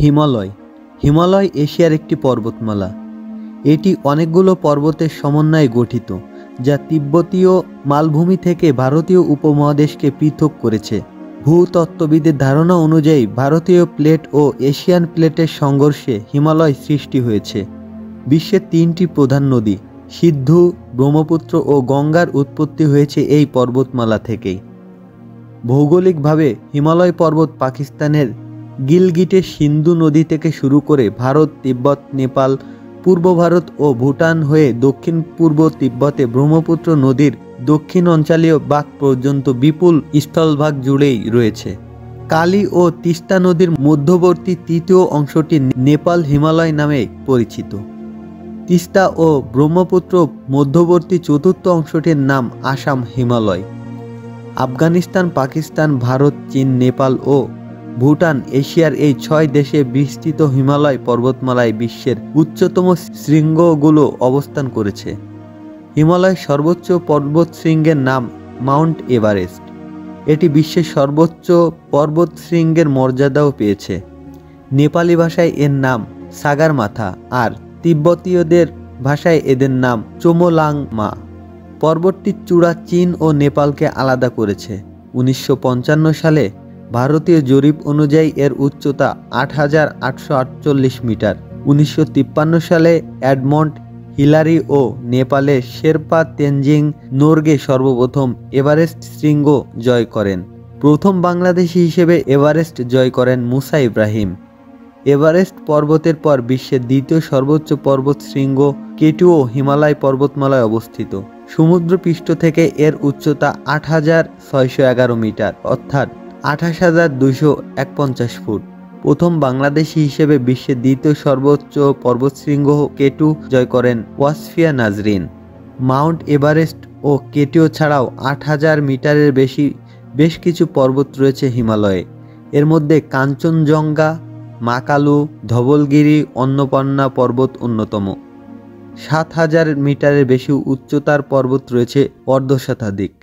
হিমালয়। হিমালয় এশিয়ার একটি পর্বতমালা। এটি অনেকগুলো পর্বতের সমন্বয়ে গঠিত, যা তিব্বতীয় মালভূমি থেকে ভারতীয় উপমহাদেশকে পৃথক করেছে। ভূতত্ত্ববিদের ধারণা অনুযায়ী ভারতীয় প্লেট ও এশিয়ান প্লেটের সংঘর্ষে হিমালয় সৃষ্টি হয়েছে। বিশ্বের তিনটি প্রধান নদী সিন্ধু, ব্রহ্মপুত্র ও গঙ্গার উৎপত্তি হয়েছে এই পর্বতমালা থেকেই। ভৌগোলিকভাবে হিমালয় পর্বত পাকিস্তানের গিলগিটের সিন্ধু নদী থেকে শুরু করে ভারত, তিব্বত, নেপাল, পূর্ব ভারত ও ভুটান হয়ে দক্ষিণ পূর্ব তিব্বতে ব্রহ্মপুত্র নদীর দক্ষিণ অঞ্চলীয় বাঁক পর্যন্ত বিপুল স্থলভাগ জুড়েই রয়েছে। কালী ও তিস্তা নদীর মধ্যবর্তী তৃতীয় অংশটি নেপাল হিমালয় নামে পরিচিত। তিস্তা ও ব্রহ্মপুত্র মধ্যবর্তী চতুর্থ অংশটির নাম আসাম হিমালয়। আফগানিস্তান, পাকিস্তান, ভারত, চীন, নেপাল ও ভুটান এশিয়ার এই 6 দেশে বিস্তৃত হিমালয় পর্বতমালায় বিশ্বের উচ্চতম শৃঙ্গগুলো অবস্থান করেছে। হিমালয়ের সর্বোচ্চ পর্বতশৃঙ্গের নাম মাউন্ট এভারেস্ট। এটি বিশ্বের সর্বোচ্চ পর্বতশৃঙ্গের মর্যাদাও পেয়েছে। নেপালি ভাষায় এর নাম সাগারমাথা আর তিব্বতীয়দের ভাষায় এদের নাম চোমোলাংমা। পর্বতটির চূড়া চীন ও নেপালকে আলাদা করেছে। 1955 সালে ভারতীয় জরিপ অনুযায়ী এর উচ্চতা 8,848 মিটার। 1953 সালে এডমন্ড হিলারি ও নেপালের শেরপা তেনজিং নোরগে সর্বপ্রথম এভারেস্ট শৃঙ্গ জয় করেন। প্রথম বাংলাদেশি হিসেবে এভারেস্ট জয় করেন মুসা ইব্রাহিম। এভারেস্ট পর্বতের পর বিশ্বের দ্বিতীয় সর্বোচ্চ পর্বত শৃঙ্গ কেটুও হিমালয় পর্বতমালায় অবস্থিত। সমুদ্রপৃষ্ঠ থেকে এর উচ্চতা 8,611 মিটার, অর্থাৎ 28,251 ফুট। প্রথম বাংলাদেশি হিসেবে বিশ্বের দ্বিতীয় সর্বোচ্চ পর্বতশৃঙ্গ কেটু জয় করেন ওয়াসফিয়া নাজরিন। মাউন্ট এভারেস্ট ও কেটুও ছাড়াও 8,000 মিটারের বেশ কিছু পর্বত রয়েছে হিমালয়ে। এর মধ্যে কাঞ্চনজঙ্ঘা, মাকালু, ধবলগিরি, অন্নপূর্ণা পর্বত অন্যতম। 7,000 মিটারের বেশি উচ্চতার পর্বত রয়েছে অর্ধশতাধিক।